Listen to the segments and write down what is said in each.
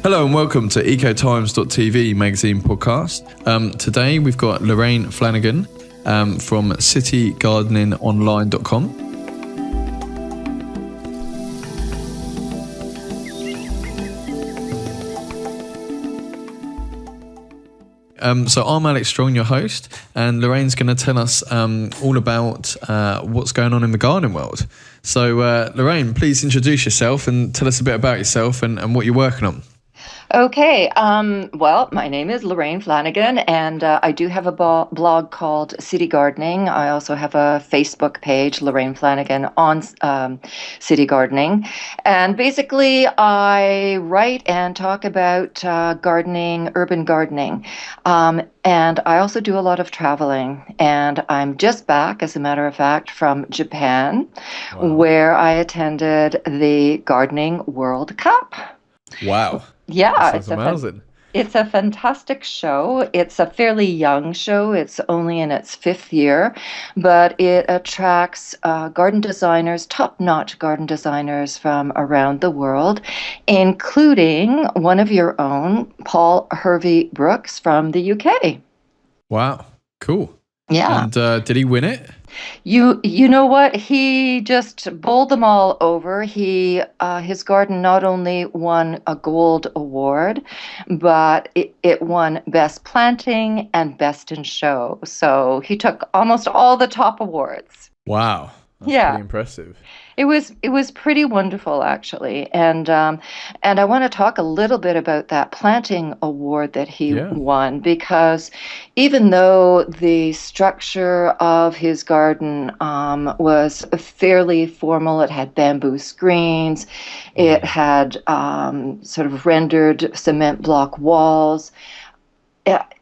Hello and welcome to ECOTIMES.TV magazine podcast. Today we've got Lorraine Flanigan from citygardeningonline.com. So I'm Alex Strong, your host, and Lorraine's going to tell us all about what's going on in the gardening world. So Lorraine, please introduce yourself and tell us a bit about yourself and what you're working on. Okay. Well, my name is Lorraine Flanigan, and I do have a blog called City Gardening. I also have a Facebook page, Lorraine Flanigan, on City Gardening. And basically, I write and talk about gardening, urban gardening. And I also do a lot of traveling. And I'm just back, as a matter of fact, from Japan, where I attended the Gardening World Cup. Wow. Yeah, it's amazing. It's a fantastic show. It's a fairly young show. It's only in its fifth year, but it attracts garden designers, top-notch garden designers from around the world, including one of your own, Paul Hervey Brooks from the UK. Wow, cool. Yeah. And did he win it? You know what? He just bowled them all over. His garden not only won a gold award, but it won Best Planting and Best in Show. So he took almost all the top awards. Wow. That's pretty impressive. It was pretty wonderful, actually, and I want to talk a little bit about that planting award that he won, because even though the structure of his garden was fairly formal, it had bamboo screens, it had sort of rendered cement block walls,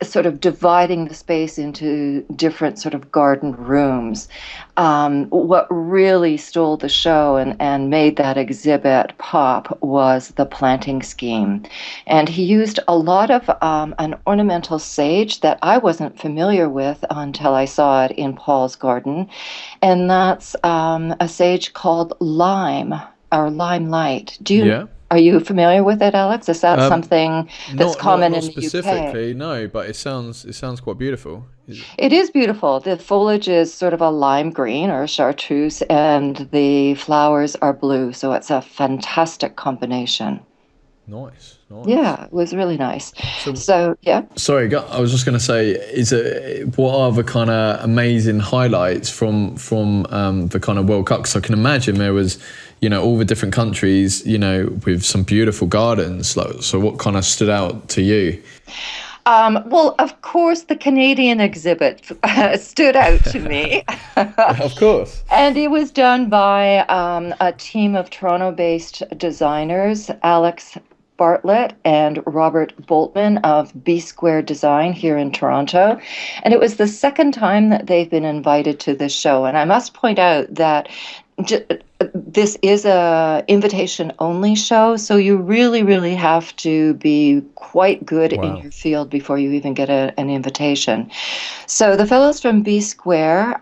sort of dividing the space into different sort of garden rooms. What really stole the show and made that exhibit pop was the planting scheme. And he used a lot of an ornamental sage that I wasn't familiar with until I saw it in Paul's garden. And that's a sage called lime, or limelight. Are you familiar with it, Alex? Is that something that's common in the UK? Not specifically, no, but it sounds quite beautiful. It is beautiful. The foliage is sort of a lime green or chartreuse, and the flowers are blue, so it's a fantastic combination. Nice. Yeah, it was really nice. So yeah. Sorry, I was just going to say, what are the kind of amazing highlights from the kind of World Cup? Because I can imagine there was, all the different countries, with some beautiful gardens. So what kind of stood out to you? Well, of course, the Canadian exhibit stood out to me. Of course. And it was done by a team of Toronto-based designers, Alex Bartlett and Robert Boltman of B Square Design here in Toronto. And it was the second time that they've been invited to this show. And I must point out that this is a invitation-only show, so you really, really have to be quite good in your field before you even get an invitation. So the fellows from B Square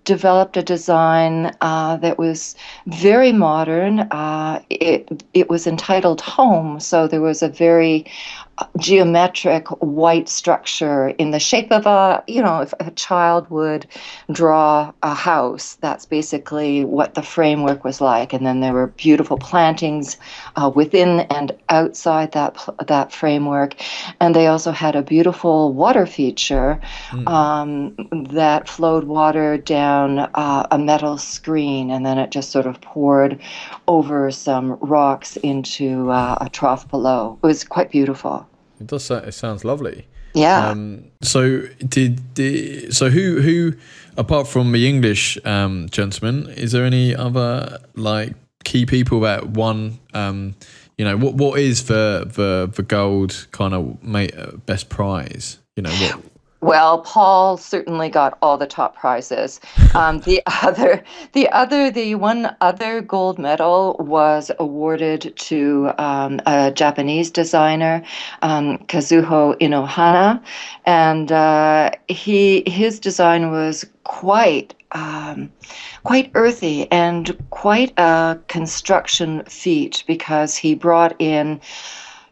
developed a design that was very modern. It was entitled Home, so there was a very geometric white structure in the shape of if a child would draw a house, that's basically what the framework was like. And then there were beautiful plantings within and outside that framework. And they also had a beautiful water feature that flowed water down a metal screen, and then it just sort of poured over some rocks into a trough below. It was quite beautiful. It does. It sounds lovely. Yeah. So who apart from the English gentleman, is there any other key people that won? What is the gold kind of best prize? What? Well, Paul certainly got all the top prizes. The one other gold medal was awarded to a Japanese designer, Kazuho Inohana, and his design was quite earthy and quite a construction feat because he brought in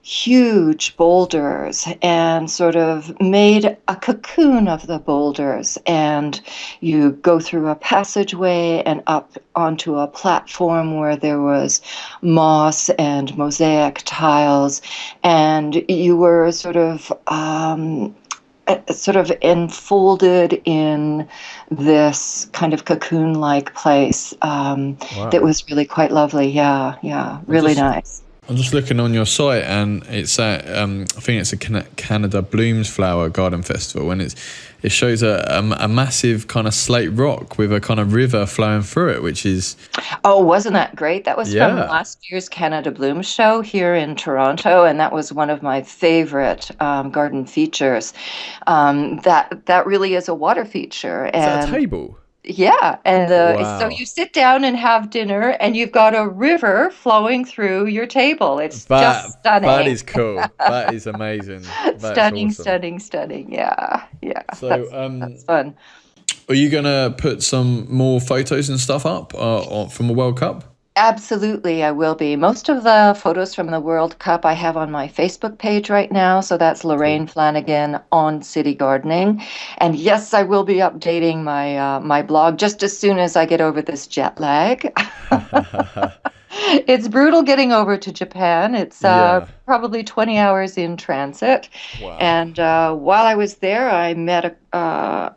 huge boulders and sort of made a cocoon of the boulders, and you go through a passageway and up onto a platform where there was moss and mosaic tiles, and you were sort of enfolded in this kind of cocoon-like place that was really quite lovely. Yeah, really nice. I'm just looking on your site, and it's at I think it's a Canada Blooms Flower Garden Festival, and it shows a massive kind of slate rock with a kind of river flowing through it, which is... Oh, wasn't that great? That was from last year's Canada Blooms show here in Toronto, and that was one of my favorite garden features. That really is a water feature. Is that a table? Yeah, and so you sit down and have dinner, and you've got a river flowing through your table. It's just stunning. That is cool. That is amazing. Stunning, awesome. stunning. Yeah. So that's fun. Are you gonna put some more photos and stuff up from the World Cup? Absolutely, I will be. Most of the photos from the World Cup I have on my Facebook page right now. So that's Lorraine Flanigan on City Gardening. And yes, I will be updating my blog just as soon as I get over this jet lag. It's brutal getting over to Japan. It's probably 20 hours in transit. Wow. And while I was there, I met a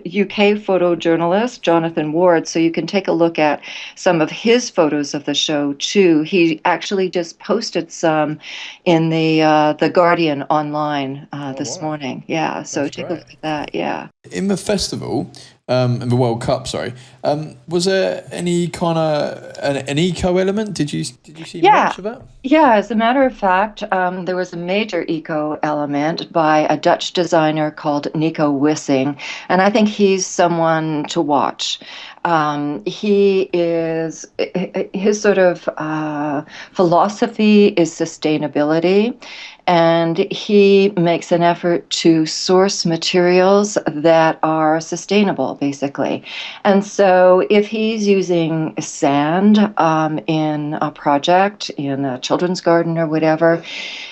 UK photojournalist, Jonathan Ward, so you can take a look at some of his photos of the show too. He actually just posted some in the Guardian online this morning. Yeah, so take a look at that. Yeah. In the festival, in the World Cup, was there any kind of an eco element? Did you see much of that? Yeah, as a matter of fact, there was a major eco element by a Dutch designer called Nico Wissing, and I think he's someone to watch. His sort of philosophy is sustainability, and he makes an effort to source materials that are sustainable, basically. And so if he's using sand in a project, in a children's garden or whatever,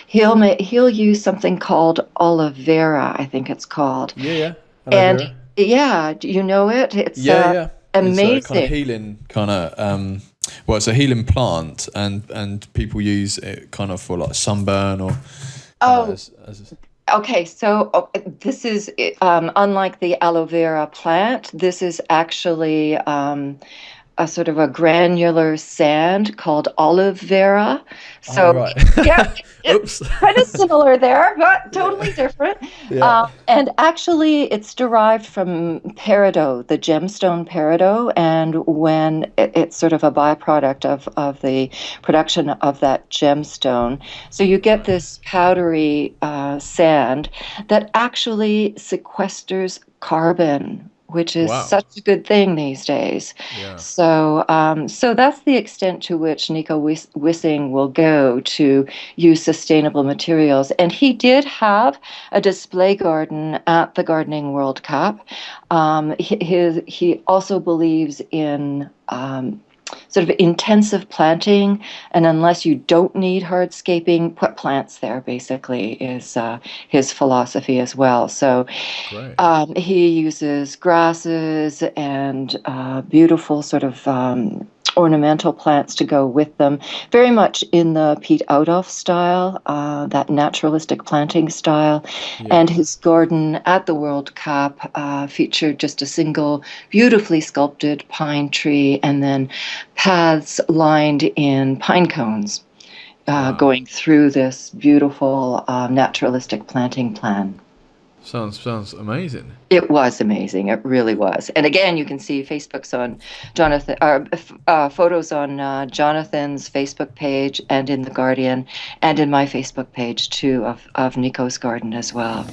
he'll use something called aloe vera, I think it's called. Yeah. And do you know it? It's amazing. It's a kind of healing kind of it's a healing plant, and people use it kind of for like sunburn or Okay, so this is unlike the aloe vera plant. This is actually a sort of a granular sand called olive vera. So it's kind of similar there, but totally different. And actually, it's derived from peridot, the gemstone peridot, and when it's sort of a byproduct of the production of that gemstone. So you get this powdery sand that actually sequesters carbon, which is such a good thing these days. Yeah. So that's the extent to which Nico Wissing will go to use sustainable materials. And he did have a display garden at the Gardening World Cup. He also believes in sort of intensive planting, and unless you don't need hardscaping, put plants there, basically, is his philosophy as well. So he uses grasses and beautiful sort of ornamental plants to go with them, very much in the Piet Oudolf style, that naturalistic planting style. And his garden at the World Cup featured just a single beautifully sculpted pine tree, and then paths lined in pine cones going through this beautiful naturalistic planting plan. Sounds amazing. It was amazing. It really was. And again, you can see Facebook's on Jonathan, photos on Jonathan's Facebook page and in the Guardian, and in my Facebook page too of Nico's garden as well.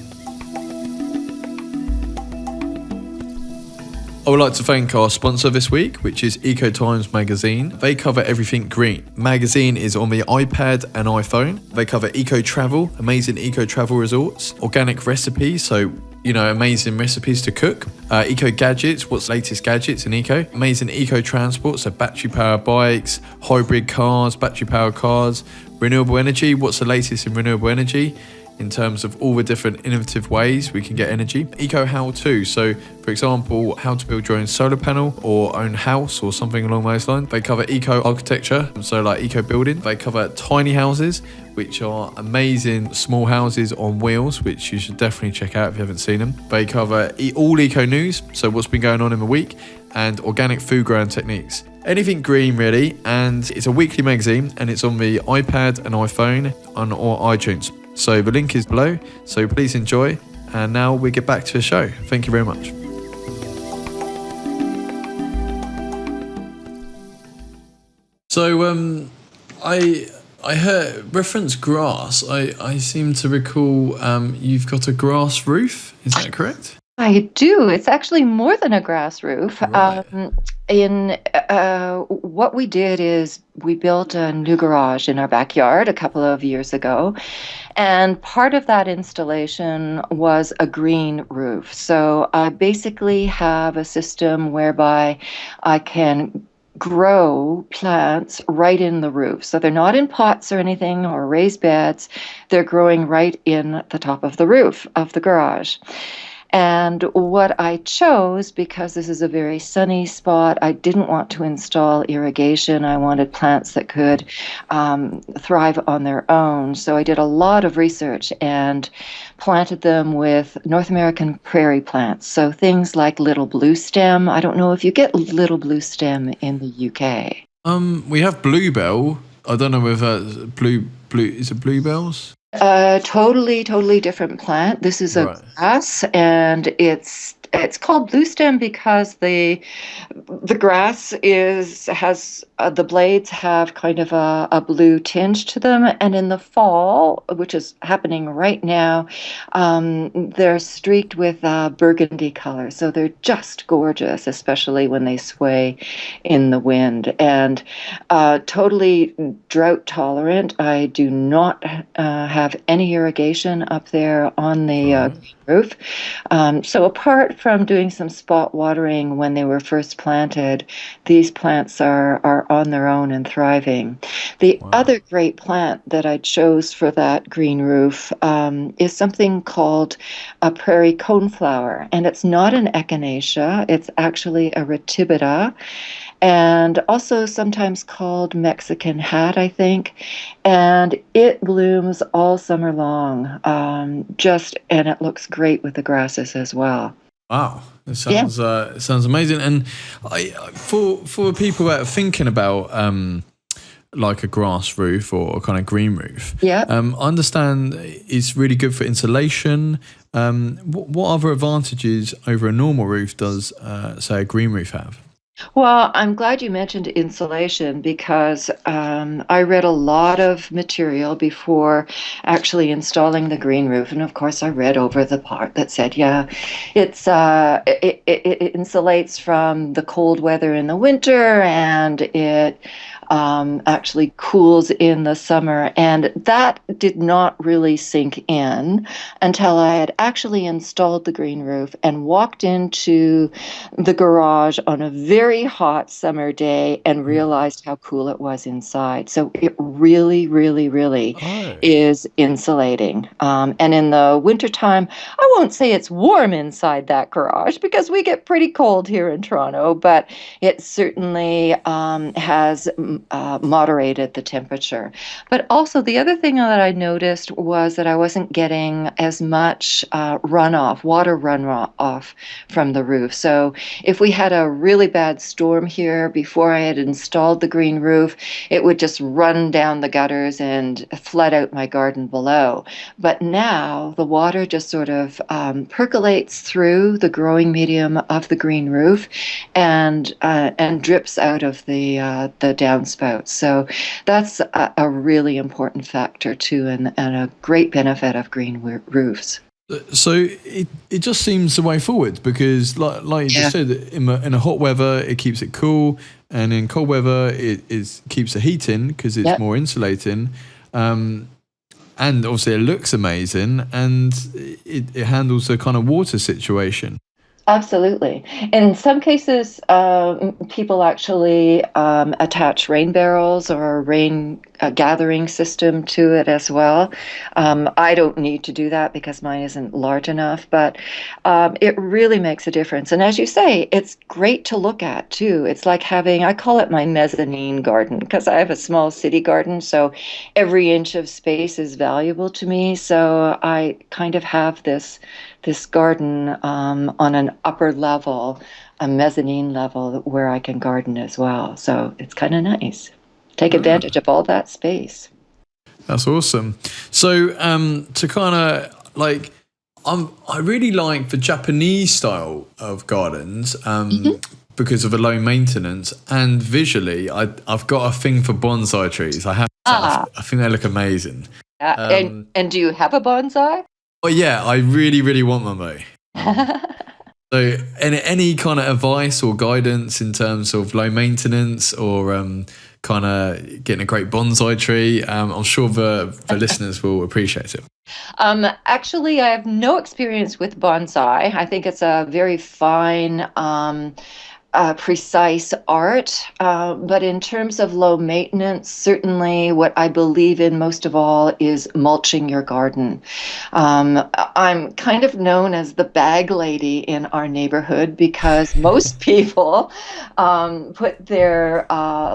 I would like to thank our sponsor this week, which is ECOTIMES magazine. They cover everything green. Magazine is on the iPad and iPhone. They cover eco travel, amazing eco travel resorts, organic recipes, so amazing recipes to cook, eco gadgets, what's the latest gadgets in eco, amazing eco transport, so battery powered bikes, hybrid cars, battery powered cars, renewable energy, what's the latest in renewable energy in terms of all the different innovative ways we can get energy. Eco how-to, so for example, how to build your own solar panel or own house or something along those lines. They cover eco architecture, so like eco building. They cover tiny houses, which are amazing small houses on wheels, which you should definitely check out if you haven't seen them. They cover all eco news, so what's been going on in the week, and organic food growing techniques. Anything green really, and it's a weekly magazine and it's on the iPad and iPhone or iTunes. So the link is below, so please enjoy. And now we get back to the show. Thank you very much. So I heard reference grass. I seem to recall you've got a grass roof. Is that correct? I do. It's actually more than a grass roof. Right. What we did is we built a new garage in our backyard a couple of years ago, and part of that installation was a green roof. So I basically have a system whereby I can grow plants right in the roof. So they're not in pots or anything or raised beds. They're growing right in the top of the roof of the garage. And what I chose, because this is a very sunny spot, I didn't want to install irrigation. I wanted plants that could thrive on their own. So I did a lot of research and planted them with North American prairie plants. So things like little blue stem. I don't know if you get little blue stem in the UK. We have bluebell. I don't know whether blue is it bluebells? Totally different plant. This is a grass, and it's called blue stem because the grass has the blades have kind of a blue tinge to them, and in the fall, which is happening right now, they're streaked with burgundy color. So they're just gorgeous, especially when they sway in the wind, and totally drought tolerant. I do not have any irrigation up there on the roof. So apart from doing some spot watering when they were first planted, these plants are on their own and thriving. The other great plant that I chose for that green roof is something called a prairie coneflower, and it's not an echinacea, it's actually a retibita, and also sometimes called Mexican hat, I think. And it blooms all summer long, and it looks great with the grasses as well. Wow, it sounds amazing. And for people that are thinking about like a grass roof or a kind of green roof, I understand it's really good for insulation. What other advantages over a normal roof does say a green roof have? Well, I'm glad you mentioned insulation because I read a lot of material before actually installing the green roof, and of course I read over the part that said, it insulates from the cold weather in the winter, and it actually cools in the summer. And that did not really sink in until I had actually installed the green roof and walked into the garage on a very hot summer day and realized how cool it was inside. So it really is insulating. And in the wintertime, I won't say it's warm inside that garage because we get pretty cold here in Toronto, but it certainly has moderated the temperature. But also the other thing that I noticed was that I wasn't getting as much water runoff from the roof. So if we had a really bad storm here before I had installed the green roof, it would just run down the gutters and flood out my garden below. But now the water just sort of percolates through the growing medium of the green roof and drips out of the downspout. So that's a really important factor too, and a great benefit of green roofs. So it just seems the way forward, because like you just said, in a hot weather it keeps it cool, and in cold weather it keeps the heat in because it's more insulating, and obviously it looks amazing, and it handles the kind of water situation. Absolutely. In some cases, people actually attach rain barrels or a rain gathering system to it as well. I don't need to do that because mine isn't large enough, but it really makes a difference. And as you say, it's great to look at too. It's like having, I call it my mezzanine garden, because I have a small city garden, so every inch of space is valuable to me. So I kind of have this garden on an upper level, a mezzanine level, where I can garden as well. So it's kind of nice. Take advantage of all that space. That's awesome. So to kind of like, I really like the Japanese style of gardens because of the low maintenance, and visually, I've got a thing for bonsai trees. I think they look amazing. And do you have a bonsai? Oh yeah, I really, really want one though. So, any kind of advice or guidance in terms of low maintenance or kind of getting a great bonsai tree? I'm sure the listeners will appreciate it. Actually, I have no experience with bonsai. I think it's a very fine, precise art. But in terms of low maintenance, certainly what I believe in most of all is mulching your garden. I'm kind of known as the bag lady in our neighborhood because most people put their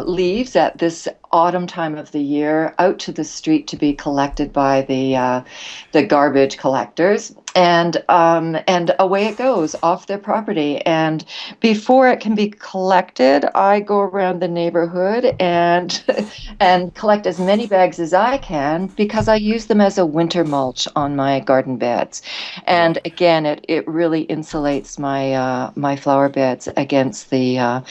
leaves at this autumn time of the year out to the street to be collected by the garbage collectors, and away it goes off their property. And before it can be collected, I go around the neighborhood and and collect as many bags as I can, because I use them as a winter mulch on my garden beds. And again, it really insulates my flower beds against the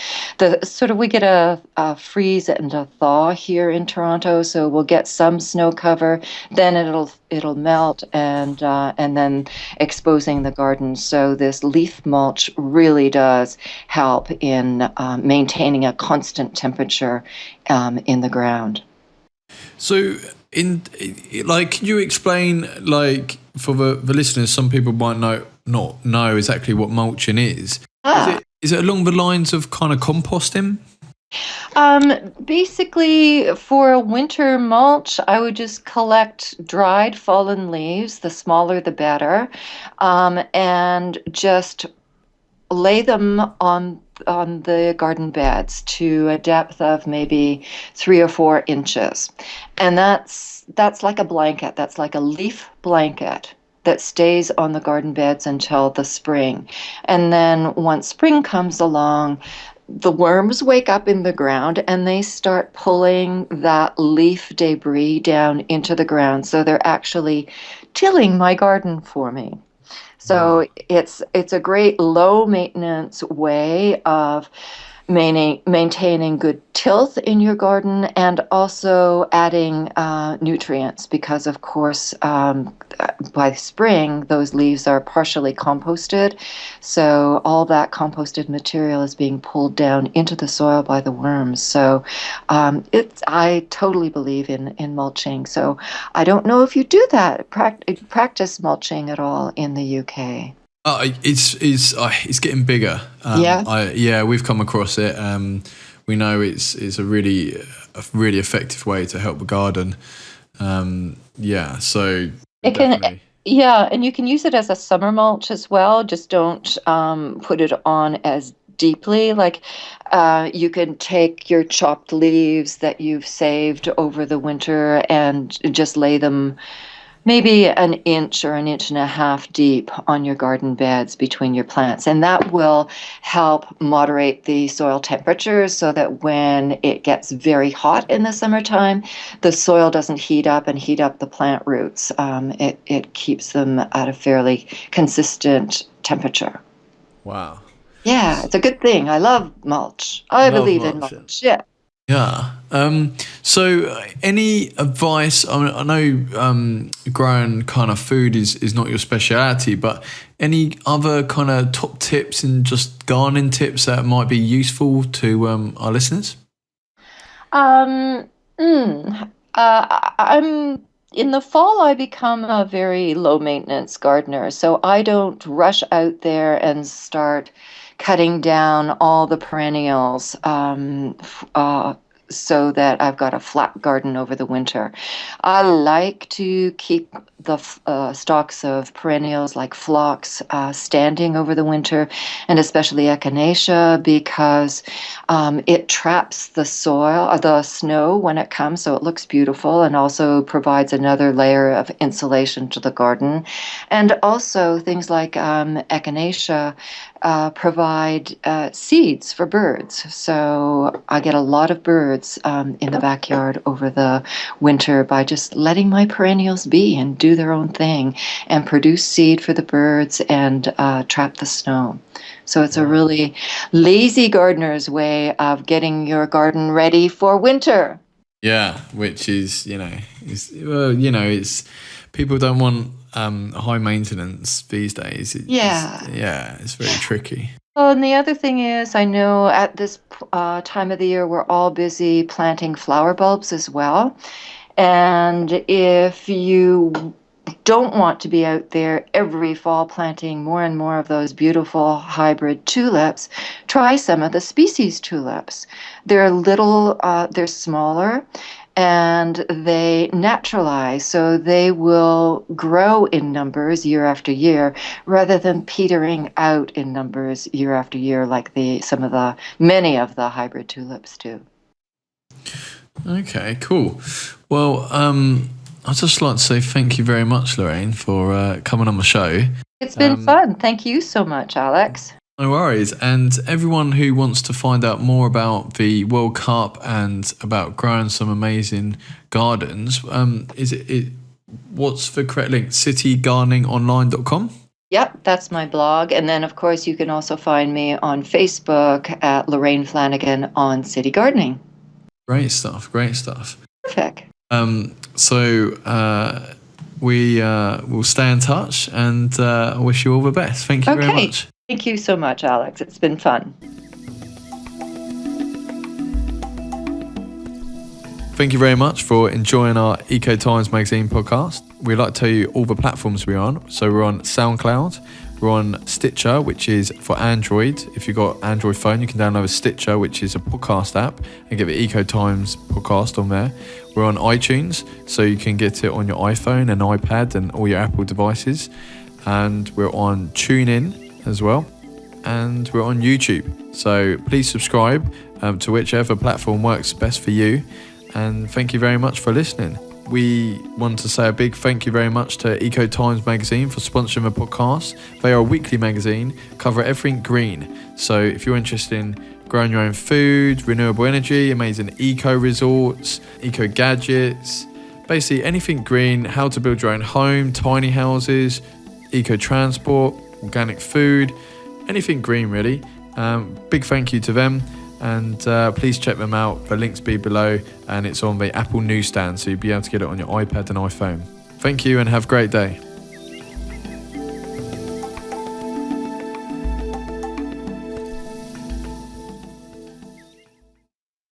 sort of, we get a freeze and a thaw here in Toronto, so we'll get some snow cover, then it'll melt, and then exposing the garden. So this leaf mulch really does help in maintaining a constant temperature in the ground. So, can you explain, like, for the listeners, some people might not know exactly what mulching is. Is it along the lines of kind of composting? Basically, for a winter mulch, I would just collect dried fallen leaves, the smaller the better, and just lay them on the garden beds to a depth of maybe 3 or 4 inches. And that's like a blanket. That's like a leaf blanket that stays on the garden beds until the spring. And then once spring comes along, the worms wake up in the ground and they start pulling that leaf debris down into the ground. So they're actually tilling my garden for me. So it's a great low maintenance way of maintaining good tilth in your garden, and also adding nutrients, because of course by spring those leaves are partially composted, so all that composted material is being pulled down into the soil by the worms. So I totally believe in mulching. So I don't know if you do that, practice mulching at all in the UK. It's getting bigger. We've come across it. We know it's a really effective way to help the garden. So it can. Yeah, and you can use it as a summer mulch as well. Just don't put it on as deeply. Like you can take your chopped leaves that you've saved over the winter and just lay them maybe an inch or an inch and a half deep on your garden beds between your plants. And that will help moderate the soil temperatures, so that when it gets very hot in the summertime, the soil doesn't heat up the plant roots. It keeps them at a fairly consistent temperature. Wow. Yeah, it's a good thing. I love mulch. I believe in mulch. Yeah. Yeah. So any advice? I know growing kind of food is not your speciality, but any other kind of top tips and just gardening tips that might be useful to our listeners? Um, I'm in the fall, I become a very low maintenance gardener. So I don't rush out there and start cutting down all the perennials so that I've got a flat garden over the winter. I like to keep the stalks of perennials like phlox standing over the winter, and especially echinacea, because it traps the soil, the snow when it comes, so it looks beautiful, and also provides another layer of insulation to the garden. And also things like echinacea provide seeds for birds. So I get a lot of birds in the backyard over the winter by just letting my perennials be and do their own thing and produce seed for the birds and trap the snow. So it's a really lazy gardener's way of getting your garden ready for winter. Yeah, which is, it's people don't want high maintenance these days. It's very tricky. Oh, and the other thing is, I know at this time of the year, we're all busy planting flower bulbs as well. And if you don't want to be out there every fall planting more and more of those beautiful hybrid tulips, try some of the species tulips. They're little, they're smaller, and they naturalize, so they will grow in numbers year after year rather than petering out in numbers year after year like many of the hybrid tulips do. Okay, cool. Well, I'd just like to say thank you very much, Lorraine, for coming on the show. It's been fun. Thank you so much, Alex. No worries. And everyone who wants to find out more about the World Cup and about growing some amazing gardens, what's the correct link? citygardeningonline.com? Yep, that's my blog. And then, of course, you can also find me on Facebook at Lorraine Flanigan on City Gardening. Great stuff. Perfect. We will stay in touch, and I wish you all the best. Thank you very much. Thank you so much, Alex. It's been fun. Thank you very much for enjoying our Eco Times magazine podcast. We'd like to tell you all the platforms we're on. So we're on SoundCloud, we're on Stitcher, which is for Android. If you've got Android phone, you can download Stitcher, which is a podcast app, and get the Eco Times podcast on there. We're on iTunes, so you can get it on your iPhone and iPad and all your Apple devices. And we're on TuneIn as well. And we're on YouTube. So please subscribe to whichever platform works best for you. And thank you very much for listening. We want to say a big thank you very much to Eco Times magazine for sponsoring the podcast. They are a weekly magazine, cover everything green. So if you're interested in growing your own food, renewable energy, amazing eco resorts, eco gadgets, basically anything green, how to build your own home, tiny houses, eco transport, organic food, anything green really. Big thank you to them. And please check them out. The links be below, and it's on the Apple newsstand, so you'll be able to get it on your iPad and iPhone. Thank you and have a great day.